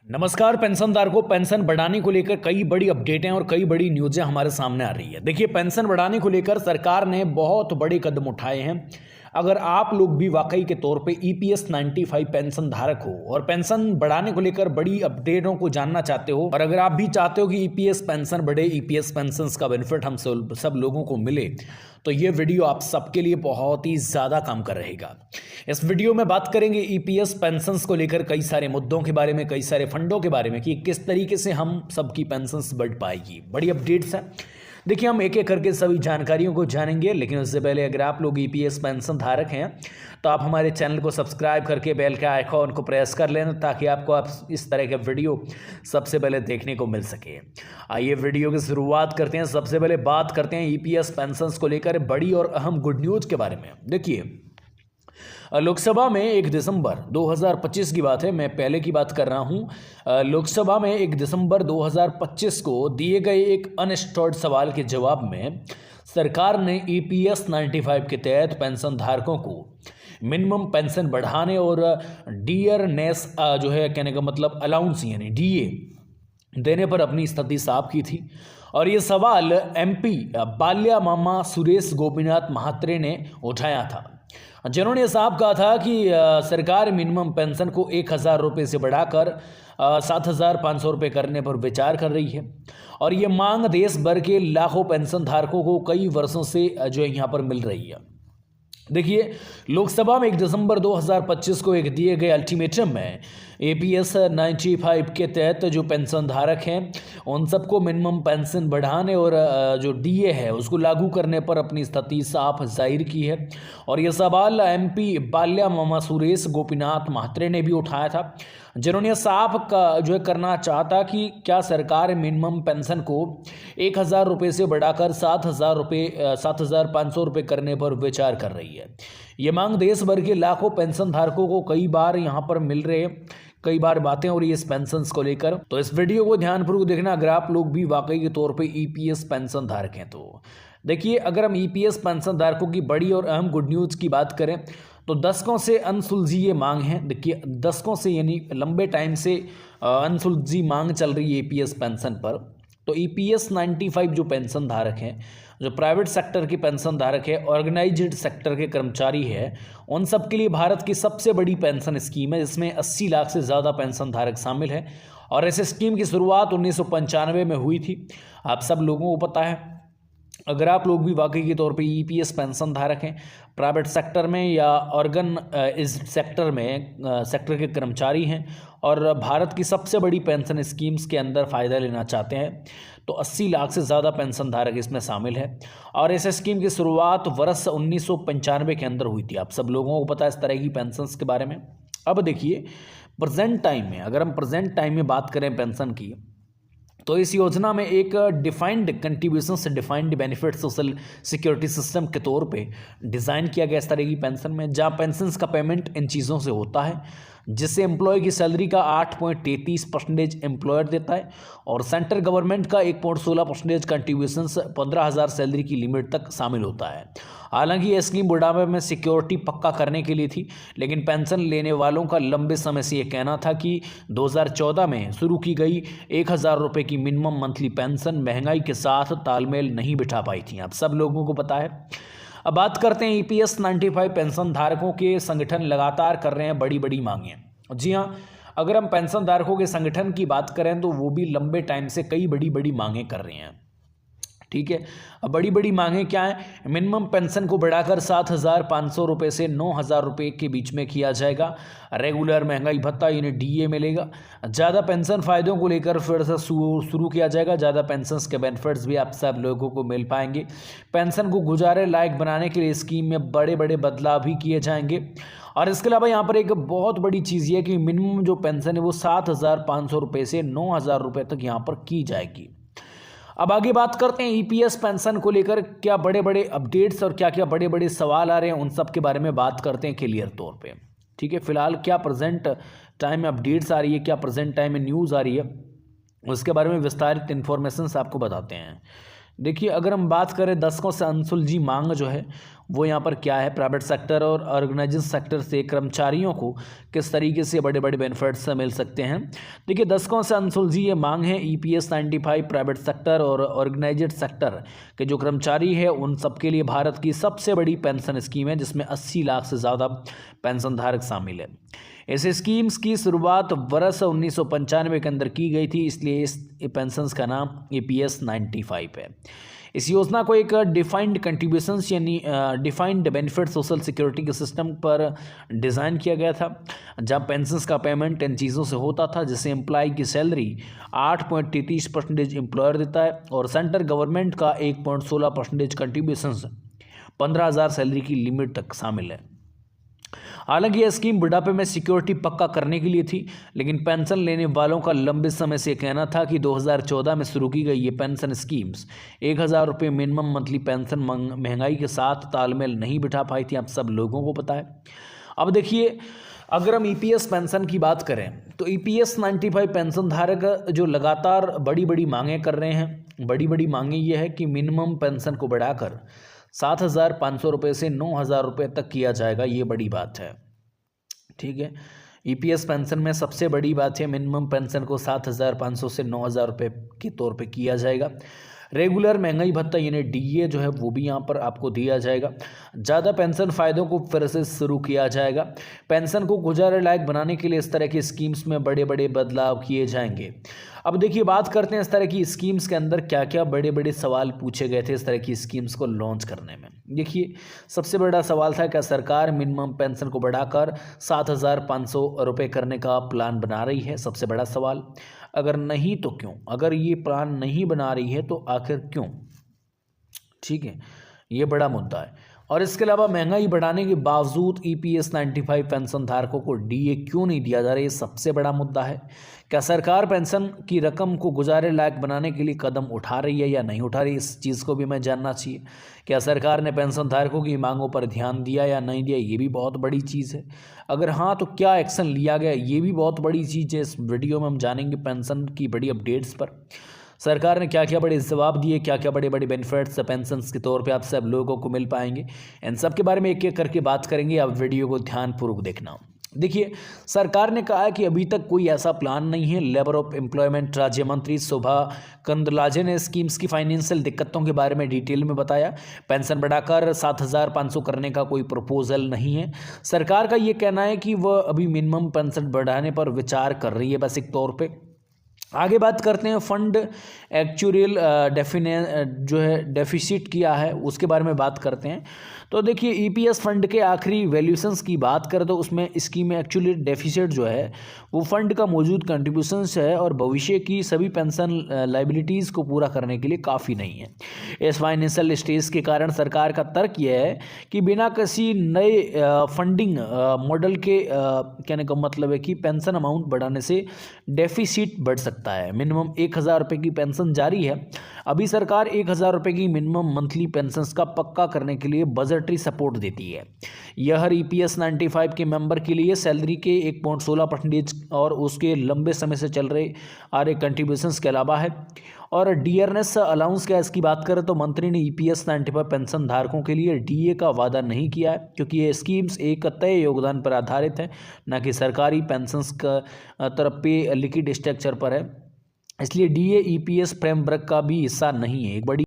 नमस्कार पेंशनधारकों। पेंशन बढ़ाने को लेकर कई बड़ी अपडेटें और कई बड़ी न्यूज़ें हमारे सामने आ रही है। देखिए, पेंशन बढ़ाने को लेकर सरकार ने बहुत बड़े कदम उठाए हैं। अगर आप लोग भी वाकई के तौर पे EPS 95 पेंशन धारक हो और पेंशन बढ़ाने को लेकर बड़ी अपडेटों को जानना चाहते हो, और अगर आप भी चाहते हो कि EPS पेंशन बढ़े, EPS पेंशन का बेनिफिट हम सब लोगों को मिले, तो ये वीडियो आप सबके लिए बहुत ही ज़्यादा काम कर रहेगा। इस वीडियो में बात करेंगे EPS पेंशन्स को लेकर कई सारे मुद्दों के बारे में, कई सारे फंडों के बारे में कि किस तरीके से हम सबकी पेंशन्स बढ़ पाएगी। बड़ी अपडेट्स हैं। देखिए, हम एक एक करके सभी जानकारियों को जानेंगे, लेकिन उससे पहले अगर आप लोग EPS पेंशन धारक हैं तो आप हमारे चैनल को सब्सक्राइब करके बेल के आइकॉन को प्रेस कर लेना, ताकि आपको इस तरह के वीडियो सबसे पहले देखने को मिल सके। आइए वीडियो की शुरुआत करते हैं। सबसे पहले बात करते हैं EPS पेंशन्स को लेकर बड़ी और अहम गुड न्यूज़ के बारे में। देखिए, लोकसभा में 1 दिसंबर 2025 की बात है, मैं पहले की बात कर रहा हूं। लोकसभा में 1 दिसंबर 2025 को दिए गए एक अनस्टोर्ड सवाल के जवाब में सरकार ने EPS 95 के तहत पेंशन धारकों को मिनिमम पेंशन बढ़ाने और डियरनेस जो है, कहने का मतलब अलाउंस यानी DA देने पर अपनी स्थिति साफ की थी। और ये सवाल MP बाल्या मामा सुरेश गोपीनाथ महात्रे ने उठाया था, जिन्होंने साफ कहा था कि सरकार मिनिमम पेंशन को 1,000 रुपये से बढ़ाकर 7,500 रुपये करने पर विचार कर रही है। और ये मांग देश भर के लाखों पेंशन धारकों को कई वर्षों से जो है यहाँ पर मिल रही है। देखिए, लोकसभा में 1 दिसंबर 2025 को एक दिए गए अल्टीमेटम में EPS 95 के तहत जो पेंशन धारक हैं उन सबको मिनिमम पेंशन बढ़ाने और जो DA है उसको लागू करने पर अपनी स्थिति साफ जाहिर की है। और यह सवाल MP बाल्या मामा सुरेश गोपीनाथ महात्रे ने भी उठाया था, जिन्होंने साफ जो है करना चाहता कि क्या सरकार मिनिमम पेंशन को 1,000 रुपये से बढ़ाकर 7,500 रुपये करने पर विचार कर रही है। ये मांग देश भर के लाखों पेंशन धारकों को कई बार यहाँ पर मिल रहे हैं, कई बार बातें हो रही है इस पेंशन को लेकर। तो इस वीडियो को ध्यानपूर्वक देखना अगर आप लोग भी वाकई के तौर पे EPS पेंशन धारक हैं। तो देखिए, अगर हम EPS पेंशन धारकों की बड़ी और अहम गुड न्यूज़ की बात करें तो दशकों से अनसुलझी ये मांग है। देखिए, दशकों से यानी लंबे टाइम से अनसुलझी मांग चल रही है EPS पेंशन पर। तो EPS 95 जो पेंशन धारक हैं, जो प्राइवेट सेक्टर के पेंशन धारक है, ऑर्गेनाइज्ड सेक्टर के कर्मचारी है, उन सब के लिए भारत की सबसे बड़ी पेंशन स्कीम है, जिसमें 80 लाख से ज़्यादा पेंशन धारक शामिल है। और इस स्कीम की शुरुआत 1995 में हुई थी, आप सब लोगों को पता है। अगर आप लोग भी वाकई के तौर पे EPS पेंशन धारक हैं, प्राइवेट सेक्टर में या ऑर्गन इस सेक्टर में सेक्टर के कर्मचारी हैं और भारत की सबसे बड़ी पेंशन स्कीम्स के अंदर फ़ायदा लेना चाहते हैं, तो 80 लाख से ज़्यादा पेंशन धारक इसमें शामिल है। और इस स्कीम की शुरुआत वर्ष 1995 के अंदर हुई थी, आप सब लोगों को पता है इस तरह की पेंशन्स के बारे में। अब देखिए, प्रेजेंट टाइम में अगर हम प्रेजेंट टाइम में बात करें पेंशन की, तो इस योजना में एक डिफाइंड कंट्रीब्यूशन से defined benefit social security system के तौर पे डिज़ाइन किया गया इस तरह की पेंशन में, जहाँ पेंशन का पेमेंट इन चीज़ों से होता है, जिससे एम्प्लॉय की सैलरी का 8.33% एम्प्लॉयर देता है और सेंट्रल गवर्नमेंट का 1.16% कंट्रीब्यूशन 15,000 सैलरी की लिमिट तक शामिल होता है। हालांकि यह स्कीम बुढ़ापे में सिक्योरिटी पक्का करने के लिए थी, लेकिन पेंशन लेने वालों का लंबे समय से ये कहना था कि 2014 में शुरू की गई 1,000 रुपये की मिनिमम मंथली पेंशन महंगाई के साथ तालमेल नहीं बिठा पाई थी, आप सब लोगों को पता है। अब बात करते हैं EPS 95 पेंशन धारकों के संगठन लगातार कर रहे हैं बड़ी बड़ी मांगें। जी हाँ, अगर हम पेंशन धारकों के संगठन की बात करें तो वो भी लंबे टाइम से कई बड़ी बड़ी मांगें कर रहे हैं। ठीक है, अब बड़ी बड़ी मांगें क्या हैं? मिनिमम पेंशन को बढ़ाकर 7,500 रुपये से 9,000 रुपये के बीच में किया जाएगा। रेगुलर महंगाई भत्ता यानी DA मिलेगा। ज़्यादा पेंशन फ़ायदों को लेकर फिर से शुरू किया जाएगा। ज़्यादा पेंशन के बेनिफिट्स भी आप सब लोगों को मिल पाएंगे। पेंशन को गुजारे लायक बनाने के लिए स्कीम में बड़े बड़े बदलाव भी किए जाएंगे। और इसके अलावा यहाँ पर एक बहुत बड़ी चीज़ ये है कि मिनिमम जो पेंशन है वो 7,500 रुपये से 9,000 रुपये तक यहाँ पर की जाएगी। अब आगे बात करते हैं EPS पेंशन को लेकर क्या बड़े बड़े अपडेट्स और क्या क्या बड़े बड़े सवाल आ रहे हैं, उन सब के बारे में बात करते हैं क्लियर तौर पे। ठीक है, फिलहाल क्या प्रेजेंट टाइम में अपडेट्स आ रही है, क्या प्रेजेंट टाइम में न्यूज़ आ रही है, उसके बारे में विस्तारित इन्फॉर्मेशन आपको बताते हैं। देखिए, अगर हम बात करें दशकों से अनसुलझी मांग जो है वो यहाँ पर क्या है, प्राइवेट सेक्टर और ऑर्गेनाइजिंग सेक्टर से कर्मचारियों को किस तरीके से बड़े बड़े बेनिफिट्स मिल सकते हैं। देखिए दशकों से अनसुलझी ये मांग है। EPS 95 प्राइवेट सेक्टर और ऑर्गेनाइज्ड सेक्टर के जो कर्मचारी है उन सबके लिए भारत की सबसे बड़ी पेंशन स्कीम है, जिसमें 80 लाख से ज़्यादा पेंशन धारक शामिल है। इस स्कीम्स की शुरुआत वर्ष 1995 के अंदर की गई थी, इसलिए इस पेंशन का नाम EPS 95 है। इस योजना को एक डिफाइंड कंट्रीब्यूशंस यानी डिफाइंड बेनिफिट सोशल सिक्योरिटी के सिस्टम पर डिज़ाइन किया गया था, जहाँ पेंशन्स का पेमेंट इन चीज़ों से होता था, जैसे एम्प्लॉय की सैलरी 8.33% एम्प्लॉयर देता है और सेंट्रल गवर्नमेंट का 1.16% कंट्रीब्यूशंस 15,000 सैलरी की लिमिट तक शामिल है। हालांकि यह स्कीम बुढ़ापे में सिक्योरिटी पक्का करने के लिए थी, लेकिन पेंशन लेने वालों का लंबे समय से कहना था कि 2014 में शुरू की गई ये पेंशन स्कीम्स 1,000 रुपये मिनिमम मंथली पेंशन महंगाई के साथ तालमेल नहीं बिठा पाई थी। आप सब लोगों को पता है। अब देखिए, अगर हम EPS पेंशन की बात करें तो EPS 95 पेंशन धारक जो लगातार बड़ी बड़ी मांगें कर रहे हैं। बड़ी बड़ी मांगें ये है कि मिनिमम पेंशन को बढ़ाकर 7,500 रुपये से 9,000 रुपये तक किया जाएगा। ये बड़ी बात है, ठीक है। EPS पेंशन में सबसे बड़ी बात है मिनिमम पेंशन को 7,500 से 9,000 रुपये के तौर पे किया जाएगा। रेगुलर महंगाई भत्ता यानी DA जो है वो भी यहाँ पर आपको दिया जाएगा। ज़्यादा पेंशन फ़ायदों को फिर से शुरू किया जाएगा। पेंशन को गुजारे लायक बनाने के लिए इस तरह की स्कीम्स में बड़े बड़े बदलाव किए जाएंगे। अब देखिए, बात करते हैं इस तरह की स्कीम्स के अंदर क्या क्या बड़े बड़े सवाल पूछे गए थे इस तरह की स्कीम्स को लॉन्च करने में। देखिए, सबसे बड़ा सवाल था, क्या सरकार मिनिमम पेंशन को बढ़ाकर 7,500 रुपये करने का प्लान बना रही है? सबसे बड़ा सवाल। अगर नहीं तो क्यों? अगर ये प्लान नहीं बना रही है तो आखिर क्यों? ठीक है, ये बड़ा मुद्दा है। और इसके अलावा महंगाई बढ़ाने के बावजूद EPS 95 पेंशन धारकों को DA क्यों नहीं दिया जा रहा है? ये सबसे बड़ा मुद्दा है। क्या सरकार पेंशन की रकम को गुजारे लायक बनाने के लिए कदम उठा रही है या नहीं उठा रही? इस चीज़ को भी मैं जानना चाहिए। क्या सरकार ने पेंशन धारकों की मांगों पर ध्यान दिया या नहीं दिया? ये भी बहुत बड़ी चीज़ है। अगर हाँ तो क्या एक्शन लिया गया? ये भी बहुत बड़ी चीज़ है। इस वीडियो में हम जानेंगे पेंशन की बड़ी अपडेट्स पर। सरकार ने क्या क्या बड़े जवाब दिए, क्या क्या बड़े बड़े बेनिफिट्स पेंशन के तौर पे आप सब लोगों को मिल पाएंगे, इन सब के बारे में एक एक करके बात करेंगे। आप वीडियो को ध्यानपूर्वक देखना। देखिए, सरकार ने कहा है कि अभी तक कोई ऐसा प्लान नहीं है। लेबर ऑफ एम्प्लॉयमेंट राज्य मंत्री शोभा कंदलाजे ने स्कीम्स की फाइनेंशियल दिक्कतों के बारे में डिटेल में बताया। पेंशन बढ़ाकर 7,500 करने का कोई प्रपोजल नहीं है। सरकार का ये कहना है कि वह अभी मिनिमम पेंशन बढ़ाने पर विचार कर रही है बेसिक तौर पे। आगे बात करते हैं फंड एक्चुअल जो है डेफिसिट किया है उसके बारे में बात करते हैं। तो देखिए, EPS फंड के आखिरी वैल्यूशंस की बात करें तो उसमें स्कीम में एक्चुअली डेफिसिट जो है वो फंड का मौजूद कंट्रीब्यूशंस है और भविष्य की सभी पेंशन लाइबिलिटीज़ को पूरा करने के लिए काफ़ी नहीं है। इस फाइनेंशियल स्टेज के कारण सरकार का तर्क यह है कि बिना किसी नए फंडिंग मॉडल के कहने का मतलब है कि पेंशन अमाउंट बढ़ाने से डेफिसिट बढ़ सकता है। मिनिमम 1,000 रुपये की पेंशन जारी है। अभी सरकार 1,000 रुपये की मिनिमम मंथली पेंशन का पक्का करने के लिए बजटरी सपोर्ट देती है। यह हर EPS 95 के मेंबर के लिए सैलरी के 1.16% और उसके लंबे समय से चल रहे आ रहे कंट्रीब्यूशंस के अलावा है। और डियरनेस अलाउंस क्या, इसकी बात करें तो मंत्री ने EPS 95 पेंशन धारकों के लिए DA का वादा नहीं किया है, क्योंकि ये स्कीम्स एक तय योगदान पर आधारित है, न कि सरकारी पेंशन्स का तरफ पे लिक्विड स्ट्रक्चर पर है। इसलिए DA EPS फ्रेमवर्क का भी हिस्सा नहीं है। एक बड़ी